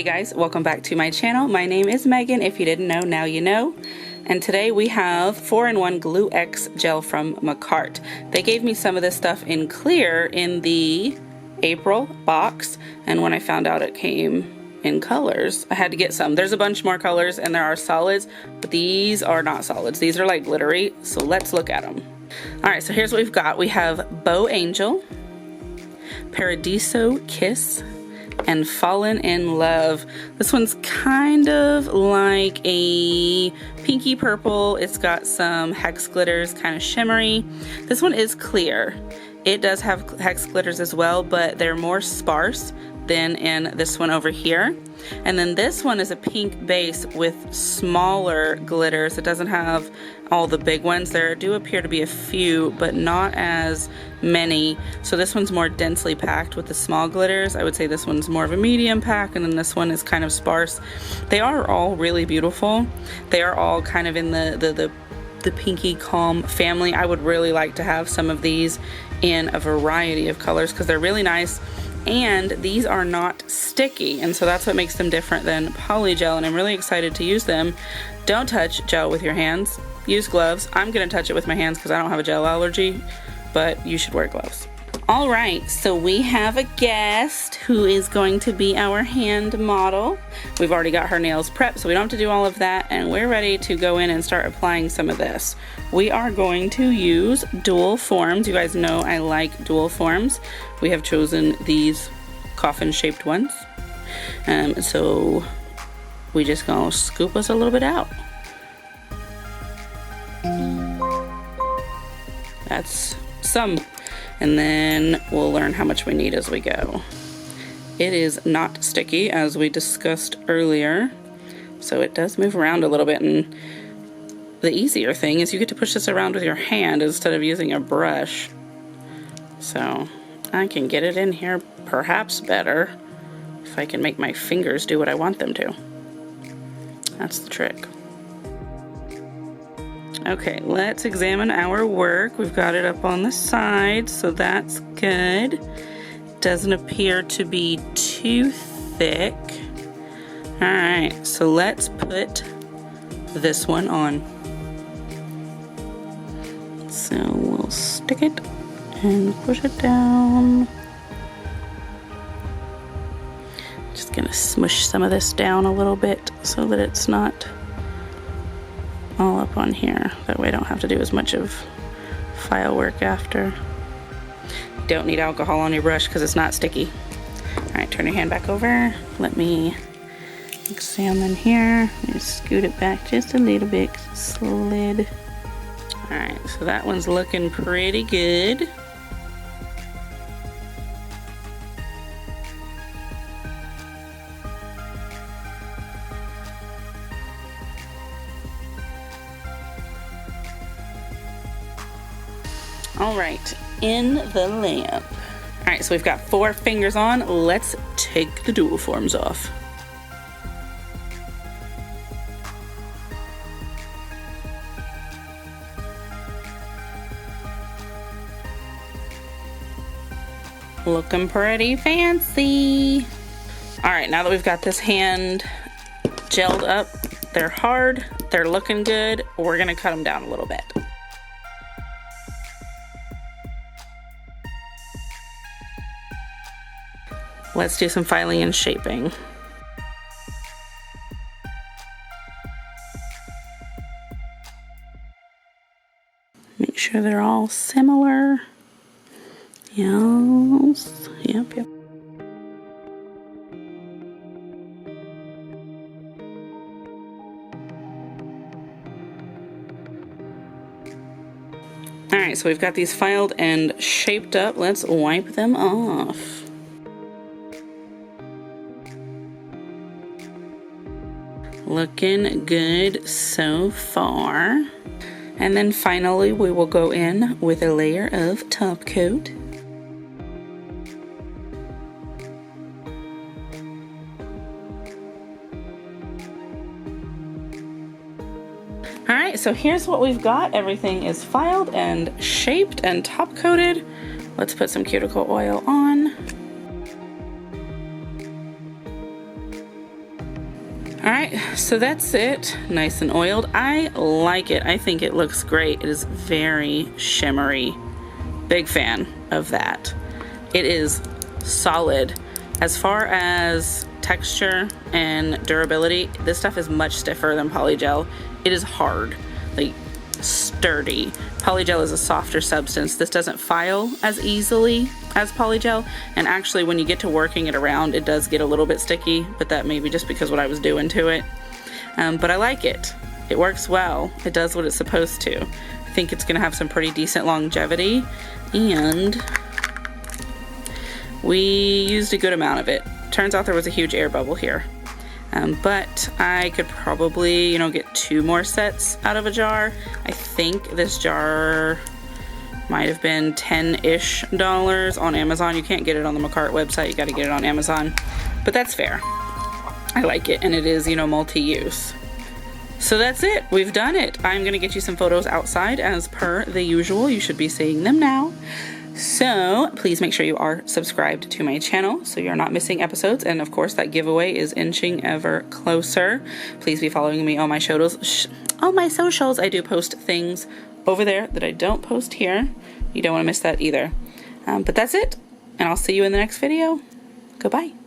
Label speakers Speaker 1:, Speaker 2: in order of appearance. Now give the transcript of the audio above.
Speaker 1: Hey guys, welcome back to my channel. My name is Megan. If you didn't know, now you know. And today we have 4-in-1 Glux gel from Makartt. They gave me some of this stuff in clear in the April box, and when I found out it came in colors, I had to get some. There's a bunch more colors and there are solids, but these are not solids. These are like glittery, so let's look at them. Alright, so here's what we've got. We have Bow Angel, Paradiso Kiss, and Fallen in Love. This one's kind of like a pinky purple. It's got some hex glitters, kind of shimmery. This one is clear. It does have hex glitters as well, but they're more sparse than in this one over here. And then this one is a pink base with smaller glitters. It doesn't have all the big ones. There do appear to be a few, but not as many. So this one's more densely packed with the small glitters. I would say this one's more of a medium pack, and then this one is kind of sparse. They are all really beautiful. They are all kind of in the pinky calm family. I would really like to have some of these in a variety of colors because they're really nice. And these are not sticky, and so that's what makes them different than poly gel, and I'm really excited to use them. Don't touch gel with your hands. Use gloves. I'm gonna touch it with my hands because I don't have a gel allergy, but you should wear gloves. All right, so we have a guest who is going to be our hand model. We've already got her nails prepped, so we don't have to do all of that, and we're ready to go in and start applying some of this. We are going to use Duel forms. You guys know I like Duel forms. We have chosen these coffin-shaped ones. So we just gonna scoop us a little bit out. That's some. And then we'll learn how much we need as we go. It is not sticky, as we discussed earlier, so it does move around a little bit, and the easier thing is you get to push this around with your hand instead of using a brush. So I can get it in here perhaps better if I can make my fingers do what I want them to. That's the trick. Okay, let's examine our work. We've got it up on the side, so that's good. Doesn't appear to be too thick. All right, so let's put this one on. So we'll stick it and push it down. Just gonna smush some of this down a little bit so that it's not all up on here. That way I don't have to do as much of file work after. You don't need alcohol on your brush because it's not sticky. All right, turn your hand back over. Let me examine here. Just scoot it back just a little bit. Slid. All right, so that one's looking pretty good. All right, in the lamp. All right, so we've got 4 fingers on. Let's take the Duel forms off. Looking pretty fancy. All right, now that we've got this hand gelled up, they're hard, they're looking good. We're gonna cut them down a little bit. Let's do some filing and shaping. Make sure they're all similar. Yes. Yep. All right, so we've got these filed and shaped up. Let's wipe them off. Looking good so far. And then finally we will go in with a layer of top coat. Alright, so here's what we've got. Everything is filed and shaped and top coated. Let's put some cuticle oil on. Alright, so that's it. Nice and oiled. I like it. I think it looks great. It is very shimmery. Big fan of that. It is solid. As far as texture and durability, this stuff is much stiffer than polygel. It is hard, like sturdy. Polygel is a softer substance. This doesn't file as easily as polygel, and actually when you get to working it around, it does get a little bit sticky, but that may be just because what I was doing to it. But I like it. It works well. It does what it's supposed to. I think it's gonna have some pretty decent longevity, and we used a good amount of it. Turns out there was a huge air bubble here. But I could probably, get 2 more sets out of a jar. I think this jar might have been $10-ish on Amazon. You can't get it on the Makartt website, you gotta get it on Amazon. But that's fair. I like it, and it is, multi-use. So that's it, we've done it. I'm gonna get you some photos outside as per the usual. You should be seeing them now. So please make sure you are subscribed to my channel so you're not missing episodes, and of course that giveaway is inching ever closer. Please be following me on my socials. I do post things over there that I don't post here. You don't want to miss that either. But that's it, and I'll see you in the next video. Goodbye.